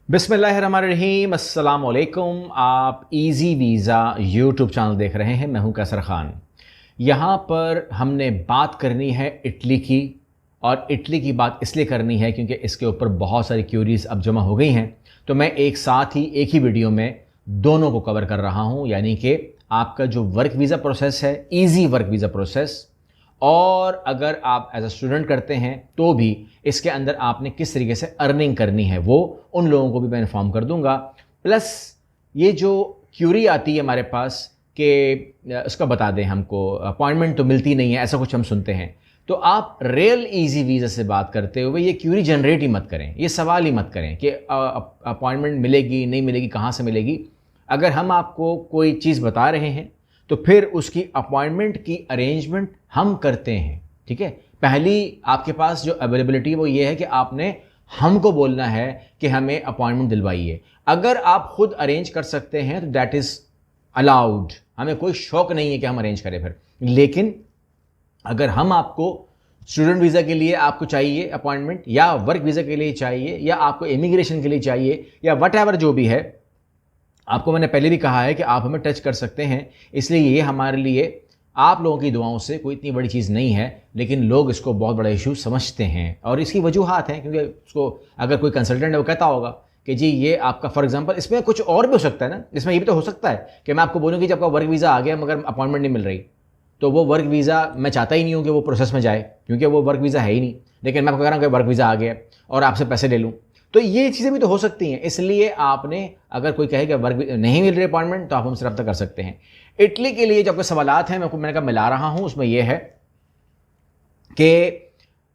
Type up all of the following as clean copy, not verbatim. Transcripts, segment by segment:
बिस्मिल्लाहिर्रहमानिर्रहीम, अस्सलाम वालेकुम। आप इजी वीज़ा यूट्यूब चैनल देख रहे हैं। मैं हूं कैसर ख़ान। यहाँ पर हमने बात करनी है इटली की, और इटली की बात इसलिए करनी है क्योंकि इसके ऊपर बहुत सारी क्यूरीज अब जमा हो गई हैं। तो मैं एक साथ ही एक ही वीडियो में दोनों को कवर कर रहा हूँ, यानी कि आपका जो वर्क वीज़ा प्रोसेस है, ईजी वर्क वीज़ा प्रोसेस, और अगर आप एज अ स्टूडेंट करते हैं तो भी इसके अंदर आपने किस तरीके से अर्निंग करनी है वो उन लोगों को भी मैं इन्फॉर्म कर दूंगा। प्लस ये जो क्यूरी आती है हमारे पास कि उसका बता दें, हमको अपॉइंटमेंट तो मिलती नहीं है, ऐसा कुछ हम सुनते हैं। तो आप रियल इजी वीज़ा से बात करते हुए ये क्यूरी जनरेट ही मत करें, ये सवाल ही मत करें कि अपॉइंटमेंट मिलेगी नहीं मिलेगी, कहाँ से मिलेगी। अगर हम आपको कोई चीज़ बता रहे हैं तो फिर उसकी अपॉइंटमेंट की अरेंजमेंट हम करते हैं, ठीक है। पहली आपके पास जो अवेलेबिलिटी है वो ये है कि आपने हमको बोलना है कि हमें अपॉइंटमेंट दिलवाइए। अगर आप खुद अरेंज कर सकते हैं तो दैट इज़ अलाउड, हमें कोई शौक नहीं है कि हम अरेंज करें फिर। लेकिन अगर हम आपको स्टूडेंट वीज़ा के लिए आपको चाहिए अपॉइंटमेंट, या वर्क वीज़ा के लिए चाहिए, या आपको इमिग्रेशन के लिए चाहिए, या वट एवर जो भी है, आपको मैंने पहले भी कहा है कि आप हमें टच कर सकते हैं। इसलिए ये हमारे लिए आप लोगों की दुआओं से कोई इतनी बड़ी चीज़ नहीं है, लेकिन लोग इसको बहुत बड़ा इशू समझते हैं और इसकी वजूहात हैं। क्योंकि उसको अगर कोई कंसल्टेंट है वो कहता होगा कि जी ये आपका, फॉर एग्जांपल इसमें कुछ और भी हो सकता है ना, इसमें ये भी तो हो सकता है कि मैं आपको बोलूँ कि जब आपका वर्क वीज़ा आ गया मगर अपॉइंटमेंट नहीं मिल रही, तो वो वर्क वीज़ा मैं चाहता ही नहीं हूँ कि वो प्रोसेस में जाए, क्योंकि वो वर्क वीज़ा है ही नहीं। लेकिन मैं आपको कह रहा हूँ कि वर्क वीज़ा आ गया और आपसे पैसे ले लूँ, तो ये चीज़ें भी तो हो सकती हैं। इसलिए आपने, अगर कोई कहे कि वर्क नहीं मिल रही अपॉइंटमेंट, तो आप हमसे रब्ता कर सकते हैं। इटली के लिए जो आपके सवालात हैं मैंने कहा मिला रहा हूं, उसमें यह है कि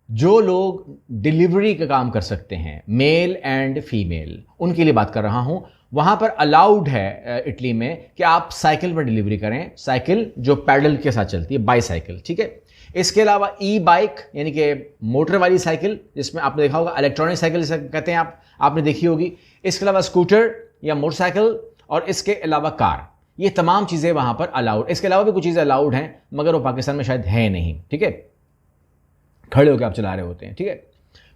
जो लोग डिलीवरी का काम कर सकते हैं, मेल एंड फीमेल, उनके लिए बात कर रहा हूं। वहां पर अलाउड है इटली में कि आप साइकिल पर डिलीवरी करें, साइकिल जो पैडल के साथ चलती है, बाईसाइकिल, ठीक है। इसके अलावा ई बाइक यानी कि मोटर वाली साइकिल, जिसमें आपने देखा होगा इलेक्ट्रॉनिक साइकिल जिसे कहते हैं, आपने देखी होगी। इसके अलावा स्कूटर या मोटरसाइकिल, और इसके अलावा कार, ये तमाम चीज़ें वहाँ पर अलाउड। इसके अलावा भी कुछ चीज़ें अलाउड हैं मगर वो पाकिस्तान में शायद है नहीं, ठीक है। खड़े होकर आप चला रहे होते हैं, ठीक है,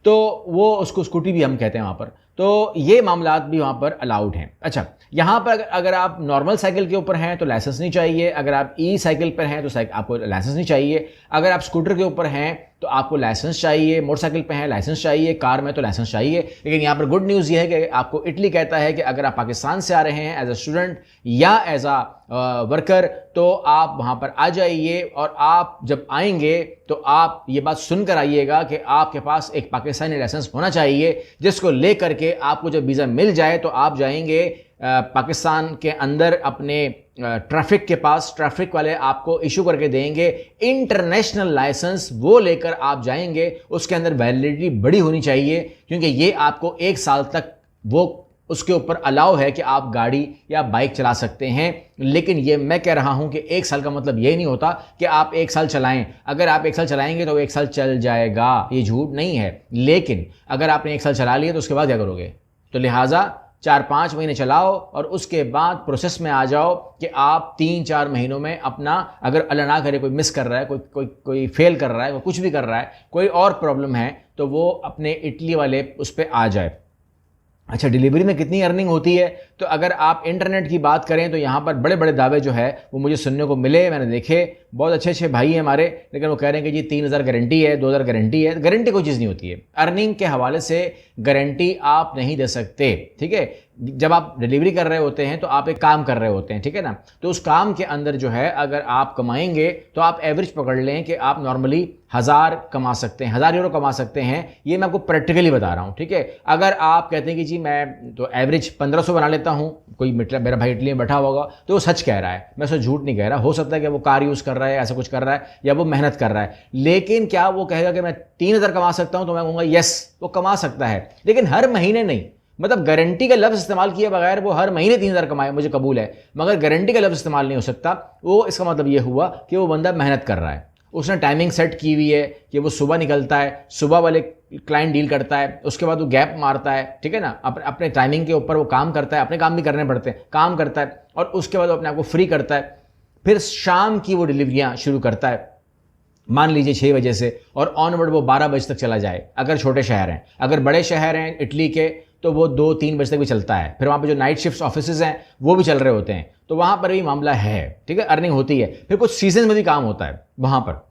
तो वो उसको स्कूटी भी हम कहते हैं वहाँ पर। तो ये मामलात भी वहाँ पर अलाउड हैं। अच्छा, यहाँ पर अगर आप नॉर्मल साइकिल के ऊपर हैं तो लाइसेंस नहीं चाहिए। अगर आप ई साइकिल पर हैं तो आपको लाइसेंस नहीं चाहिए। अगर आप स्कूटर के ऊपर हैं तो आपको लाइसेंस चाहिए। मोटरसाइकिल पे हैं लाइसेंस चाहिए। कार में तो लाइसेंस चाहिए। लेकिन यहाँ पर गुड न्यूज़ ये है कि आपको इटली कहता है कि अगर आप पाकिस्तान से आ रहे हैं एज अ स्टूडेंट या एज अ वर्कर, तो आप वहाँ पर आ जाइए। और आप जब आएंगे तो आप ये बात सुनकर आइएगा कि आपके पास एक पाकिस्तानी लाइसेंस होना चाहिए, जिसको ले करके आपको जब वीज़ा मिल जाए तो आप जाएंगे पाकिस्तान के अंदर अपने ट्रैफिक के पास, ट्रैफिक वाले आपको इशू करके देंगे इंटरनेशनल लाइसेंस, वो लेकर आप जाएंगे। उसके अंदर वैलिडिटी बड़ी होनी चाहिए, क्योंकि ये आपको 1 साल तक वो उसके ऊपर अलाउ है कि आप गाड़ी या बाइक चला सकते हैं। लेकिन ये मैं कह रहा हूं कि 1 साल का मतलब ये नहीं होता कि आप 1 साल चलाएं। अगर आप 1 साल चलाएंगे तो 1 साल चल जाएगा, ये झूठ नहीं है। लेकिन अगर आपने 1 साल चला लिया तो उसके बाद क्या करोगे? तो लिहाजा 4-5 महीने चलाओ और उसके बाद प्रोसेस में आ जाओ कि आप 3-4 महीनों में अपना, अगर अल्लाह ना करे कोई मिस कर रहा है, कोई फेल कर रहा है, कोई कुछ भी कर रहा है, कोई और प्रॉब्लम है, तो वो अपने इटली वाले उस पर आ जाए। अच्छा, डिलीवरी में कितनी अर्निंग होती है? तो अगर आप इंटरनेट की बात करें तो यहाँ पर बड़े बड़े दावे जो है वो मुझे सुनने को मिले, मैंने देखे। बहुत अच्छे अच्छे भाई हैं हमारे, लेकिन वो कह रहे हैं कि जी 3,000 गारंटी है, 2,000 गारंटी है। गारंटी कोई चीज़ नहीं होती है। अर्निंग के हवाले से गारंटी आप नहीं दे सकते, ठीक है। जब आप डिलीवरी कर रहे होते हैं तो आप एक काम कर रहे होते हैं, ठीक है ना। तो उस काम के अंदर जो है अगर आप कमाएंगे तो आप एवरेज पकड़ लें कि आप नॉर्मली 1,000 कमा सकते हैं, 1,000 यूरो कमा सकते हैं। ये मैं आपको प्रैक्टिकली बता रहा हूँ, ठीक है। अगर आप कहते हैं कि जी मैं तो एवरेज 1,500 बना लेता हूँ, कोई मेरा भाई इटली में बैठा होगा तो वो सच कह रहा है, मैं उसको झूठ नहीं कह रहा। हो सकता है कि वो कार यूज़ कर रहा है, ऐसा कुछ कर रहा है, या वो मेहनत कर रहा है। लेकिन क्या वो कहेगा कि मैं 3,000 कमा सकता हूँ? तो मैं कहूँगा यस, वो कमा सकता है, लेकिन हर महीने नहीं। मतलब गारंटी का लफ्ज़ इस्तेमाल किए बगैर वो हर महीने 3,000 कमाए, मुझे कबूल है, मगर गारंटी का लफ्ज़ इस्तेमाल नहीं हो सकता। वो इसका मतलब ये हुआ कि वो बंदा मेहनत कर रहा है, उसने टाइमिंग सेट की हुई है कि वो सुबह निकलता है, सुबह वाले क्लाइंट डील करता है, उसके बाद वो गैप मारता है, ठीक है ना, अपने टाइमिंग के ऊपर वो काम करता है, अपने काम भी करने पड़ते हैं, काम करता है, और उसके बाद वो अपने आप को फ्री करता है। फिर शाम की वो डिलीवरियाँ शुरू करता है, मान लीजिए 6 बजे से, और ऑनवर्ड वो 12 बजे तक चला जाए, अगर छोटे शहर हैं। अगर बड़े शहर हैं इटली के तो वो 2-3 बजे तक भी चलता है। फिर वहाँ पे जो नाइट शिफ्ट ऑफिसेज हैं वो भी चल रहे होते हैं, तो वहाँ पर भी मामला है, ठीक है, अर्निंग होती है। फिर कुछ सीजन में भी काम होता है वहाँ पर,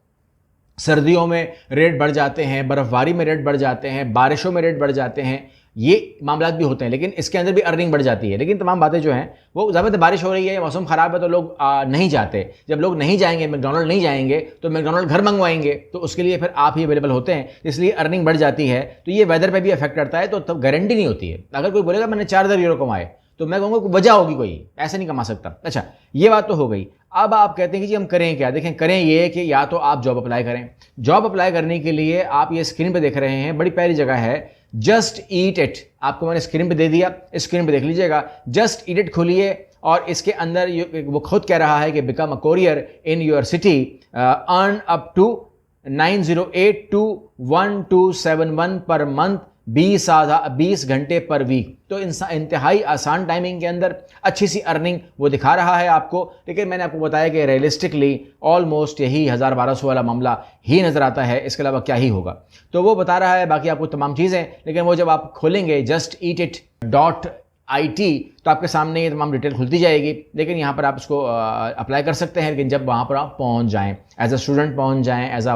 सर्दियों में रेट बढ़ जाते हैं, बर्फबारी में रेट बढ़ जाते हैं, बारिशों में रेट बढ़ जाते हैं, ये मामला भी होते हैं, लेकिन इसके अंदर भी अर्निंग बढ़ जाती है। लेकिन तमाम बातें जो हैं वो ज़्यादातर बारिश हो रही है, मौसम ख़राब है तो लोग नहीं जाते। जब लोग नहीं जाएंगे, मैकडॉनल्ड नहीं जाएंगे, तो मैकडॉनल्ड घर मंगवाएंगे, तो उसके लिए फिर आप ही अवेलेबल होते हैं, इसलिए अर्निंग बढ़ जाती है। तो ये वेदर पर भी इफेक्ट करता है, तो तब गारंटी नहीं होती है। अगर कोई बोलेगा मैंने 4000 यूरो कमाए, तो मैं कहूँगा वजह होगी, कोई ऐसे नहीं कमा सकता। अच्छा, ये बात तो हो गई। अब आप कहते हैं कि जी हम करें क्या? देखें, करें ये कि या तो आप जॉब अप्लाई करें। जॉब अप्लाई करने के लिए आप ये स्क्रीन पे देख रहे हैं, बड़ी प्यारी जगह है, जस्ट ईट इट। आपको मैंने स्क्रीन पे दे दिया, स्क्रीन पे देख लीजिएगा। जस्ट ईट इट खोलिए और इसके अंदर वो खुद कह रहा है कि become a courier in your city, earn up to 908 to 1271 per month, 20 घंटे पर वीक। तो इंतहाई आसान टाइमिंग के अंदर अच्छी सी अर्निंग वो दिखा रहा है आपको। लेकिन मैंने आपको बताया कि रियलिस्टिकली ऑलमोस्ट यही 1000-1200 वाला मामला ही नज़र आता है, इसके अलावा क्या ही होगा। तो वो बता रहा है बाकी आपको तमाम चीज़ें, लेकिन वो जब आप खोलेंगे justeatit.it तो आपके सामने ये तमाम डिटेल खुलती जाएगी। लेकिन यहाँ पर आप इसको अप्लाई कर सकते हैं, लेकिन जब वहाँ पर आप पहुँच जाएँ, एज अ स्टूडेंट पहुँच जाएँ, एज अ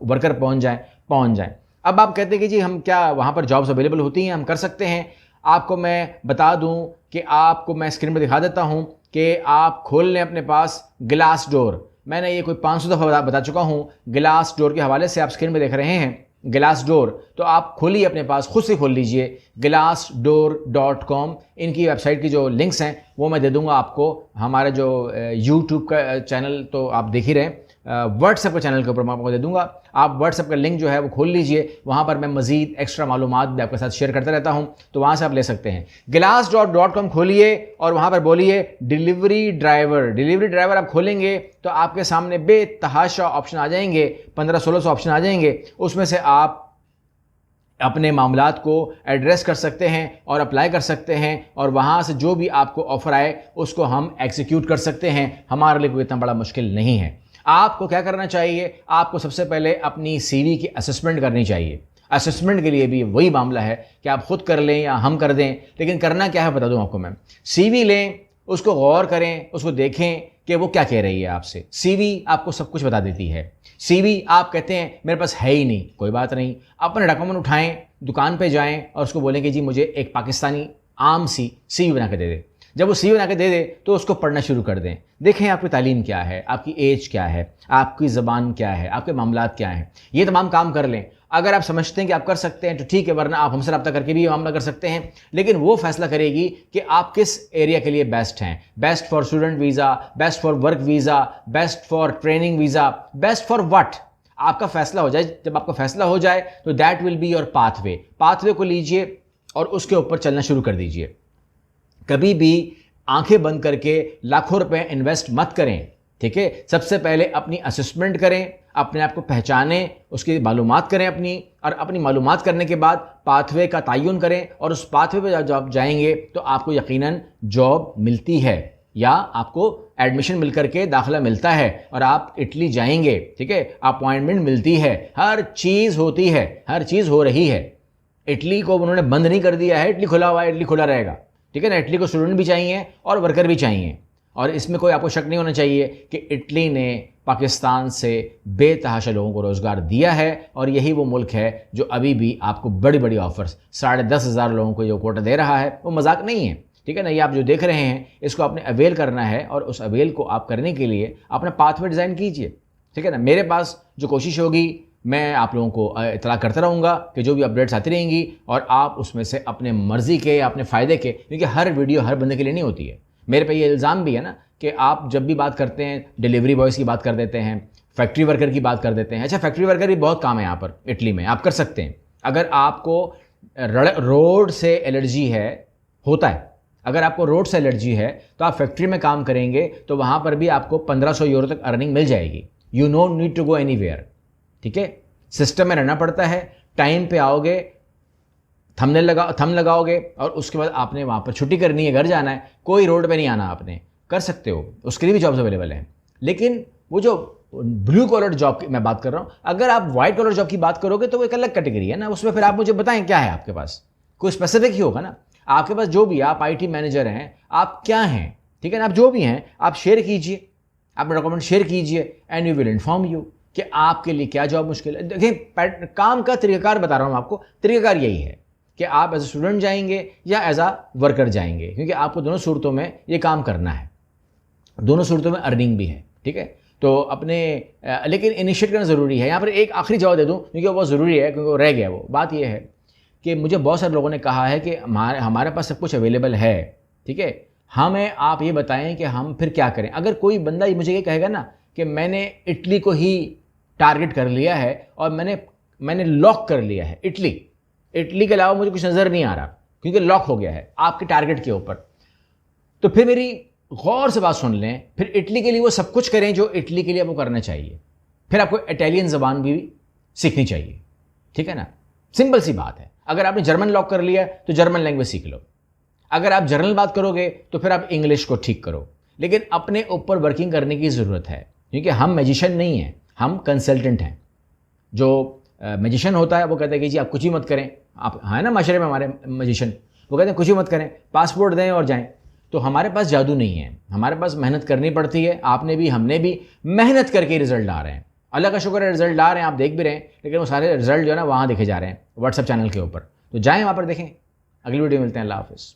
वर्कर पहुँच जाएँ। अब आप कहते हैं कि जी हम क्या वहाँ पर जॉब्स अवेलेबल होती हैं, हम कर सकते हैं। आपको मैं बता दूं कि आपको मैं स्क्रीन पर दिखा देता हूं कि आप खोल लें अपने पास ग्लास डोर। मैंने ये कोई 500 दफ़ा बता चुका हूं। ग्लास डोर के हवाले से आप स्क्रीन पर देख रहे हैं ग्लास डोर, तो आप खोलिए अपने पास, खुद से खोल लीजिए glassdoor.com। इनकी वेबसाइट की जो लिंक्स हैं वो मैं दे दूंगा आपको। हमारे जो यूट्यूब का चैनल तो आप देख ही रहे हैं, व्हाट्सएप के चैनल के ऊपर मैं आपको दे दूंगा। आप व्हाट्सएप का लिंक जो है वो खोल लीजिए, वहाँ पर मैं मज़ीद एक्स्ट्रा मालूमात भी आपके साथ शेयर करता रहता हूँ, तो वहाँ से आप ले सकते हैं। glassdoor.com खोलिए और वहाँ पर बोलिए डिलीवरी ड्राइवर। डिलीवरी ड्राइवर आप खोलेंगे तो आपके सामने बेतहाशा ऑप्शन आ जाएंगे, 1500-1600 ऑप्शन आ जाएंगे। उसमें से आप अपने मामलात को एड्रेस कर सकते हैं और अप्लाई कर सकते हैं, और वहाँ से जो भी आपको ऑफ़र आए उसको हम एग्जीक्यूट कर सकते हैं। हमारे लिए कोई इतना बड़ा मुश्किल नहीं है। आपको क्या करना चाहिए? आपको सबसे पहले अपनी सीवी की असेसमेंट करनी चाहिए। असेसमेंट के लिए भी वही मामला है कि आप खुद कर लें या हम कर दें, लेकिन करना क्या है बता दूं आपको मैं। सीवी लें, उसको गौर करें, उसको देखें कि वो क्या कह रही है आपसे। सीवी आपको सब कुछ बता देती है। सीवी आप कहते हैं मेरे पास है ही नहीं, कोई बात नहीं, अपने डॉक्यूमेंट उठाएं, दुकान पे जाएं और उसको बोलें कि जी मुझे एक पाकिस्तानी आम सी सीवी बना के दे दे। जब वो सीवी बना के दे दे तो उसको पढ़ना शुरू कर दें। देखें आपकी तालीम क्या है, आपकी एज क्या है, आपकी ज़बान क्या है, आपके मामलात क्या हैं, ये तमाम काम कर लें। अगर आप समझते हैं कि आप कर सकते हैं तो ठीक है, वरना आप हमसे रब्ता करके भी ये मामला कर सकते हैं। लेकिन वो फैसला करेगी कि आप किस एरिया के लिए बेस्ट हैं। Best for student visa, best for work visa, best for training visa, best for what, आपका फैसला हो जाए। जब आपका फैसला हो जाए तो that will be your pathway. Pathway को लीजिए और उसके ऊपर चलना शुरू कर दीजिए। कभी भी आंखें बंद करके लाखों रुपए इन्वेस्ट मत करें, ठीक है। सबसे पहले अपनी असेसमेंट करें, अपने आप को पहचानें, उसकी मालूमात करें अपनी, और अपनी मालूमात करने के बाद पाथवे का तयन करें, और उस पाथवे पे जब आप जाएंगे तो आपको यकीनन जॉब मिलती है या आपको एडमिशन मिल करके दाखिला मिलता है और आप इटली जाएंगे, ठीक है। अपॉइंटमेंट मिलती है, हर चीज़ होती है, हर चीज़ हो रही है। इटली को उन्होंने बंद नहीं कर दिया है, इटली खुला हुआ है, इटली खुला रहेगा, ठीक है ना। इटली को स्टूडेंट भी चाहिए और वर्कर भी चाहिए, और इसमें कोई आपको शक नहीं होना चाहिए कि इटली ने पाकिस्तान से बेतहाशा लोगों को रोज़गार दिया है, और यही वो मुल्क है जो अभी भी आपको बड़ी बड़ी ऑफर्स 10,500 लोगों को जो कोटा दे रहा है वो मजाक नहीं है, ठीक है ना। ये आप जो देख रहे हैं इसको आपने अवेल करना है, और उस अवेल को आप करने के लिए अपना पाथवे डिज़ाइन कीजिए, ठीक है ना। मेरे पास जो कोशिश होगी मैं आप लोगों को इतला करता रहूँगा कि जो भी अपडेट्स आती रहेंगी, और आप उसमें से अपने मर्ज़ी के, अपने फ़ायदे के, क्योंकि हर वीडियो हर बंदे के लिए नहीं होती है। मेरे पे ये इल्ज़ाम भी है ना कि आप जब भी बात करते हैं डिलीवरी बॉयज़ की बात कर देते हैं, फैक्ट्री वर्कर की बात कर देते हैं। अच्छा, फैक्ट्री वर्कर भी बहुत काम है यहाँ पर इटली में, आप कर सकते हैं। अगर आपको रोड से एलर्जी है, होता है, अगर आपको रोड से एलर्जी है तो आप फैक्ट्री में काम करेंगे तो वहाँ पर भी आपको 1500 यूरो तक अर्निंग मिल जाएगी। You no need to go anywhere, ठीक है। सिस्टम में रहना पड़ता है, टाइम पे आओगे, थम लगाओगे, और उसके बाद आपने वहाँ पर छुट्टी करनी है, घर जाना है, कोई रोड पे नहीं आना, आपने कर सकते हो, उसके लिए भी जॉब्स अवेलेबल हैं। लेकिन वो जो ब्लू कॉलर जॉब की मैं बात कर रहा हूँ, अगर आप व्हाइट कॉलर जॉब की बात करोगे तो वो एक अलग कैटेगरी है ना, उसमें फिर आप मुझे बताएं क्या है आपके पास। कोई स्पेसिफिक ही होगा ना। आपके पास जो भी, आप आईटी मैनेजर हैं, आप क्या हैं, ठीक है ना, आप जो भी हैं आप शेयर कीजिए, अपना डॉक्यूमेंट शेयर कीजिए and we will inform you कि आपके लिए क्या जॉब मुश्किल है। देखिए काम का तरीकाकार बता रहा हूँ आपको, तरीकाकार यही है कि आप एज ए स्टूडेंट जाएंगे या एज अ वर्कर जाएंगे, क्योंकि आपको दोनों सूरतों में ये काम करना है, दोनों सूरतों में अर्निंग भी है, ठीक है। तो अपने लेकिन इनिशिएट करना ज़रूरी है। यहाँ पर एक आखिरी जवाब दे दूँ क्योंकि वो बहुत ज़रूरी है, क्योंकि वो रह गया। वो बात ये है कि मुझे बहुत सारे लोगों ने कहा है कि हमारे पास सब कुछ अवेलेबल है, ठीक है, हमें आप ये बताएं कि हम फिर क्या करें। अगर कोई बंदा मुझे ये कहेगा ना कि मैंने इटली को ही टारगेट कर लिया है और मैंने लॉक कर लिया है, इटली के अलावा मुझे कुछ नज़र नहीं आ रहा क्योंकि लॉक हो गया है आपके टारगेट के ऊपर, तो फिर मेरी गौर से बात सुन लें, फिर इटली के लिए वो सब कुछ करें जो इटली के लिए आपको करना चाहिए। फिर आपको इटालियन ज़बान भी सीखनी चाहिए, ठीक है ना, सिंपल सी बात है। अगर आपने जर्मन लॉक कर लिया तो जर्मन लैंग्वेज सीख लो। अगर आप जर्नल बात करोगे तो फिर आप इंग्लिश को ठीक करो, लेकिन अपने ऊपर वर्किंग करने की ज़रूरत है, क्योंकि हम मैजिशियन नहीं हैं, हम कंसल्टेंट हैं। जो मैजिशियन होता है वो कहता है कि जी आप कुछ ही मत करें, आप है ना माशरे में हमारे मैजिशियन, वो कहते हैं कुछ ही मत करें, पासपोर्ट दें और जाएं। तो हमारे पास जादू नहीं है, हमारे पास मेहनत करनी पड़ती है। आपने भी, हमने भी मेहनत करके रिजल्ट आ रहे हैं। अल्लाह का शुक्र है रिजल्ट आ रहे हैं, आप देख भी रहे हैं, लेकिन वो सारे रिजल्ट जो है ना वहाँ देखे जा रहे हैं व्हाट्सएप चैनल के ऊपर। तो जाएँ वहाँ पर देखें। अगली वीडियो मिलते हैं। अल्लाह हाफ़िज़।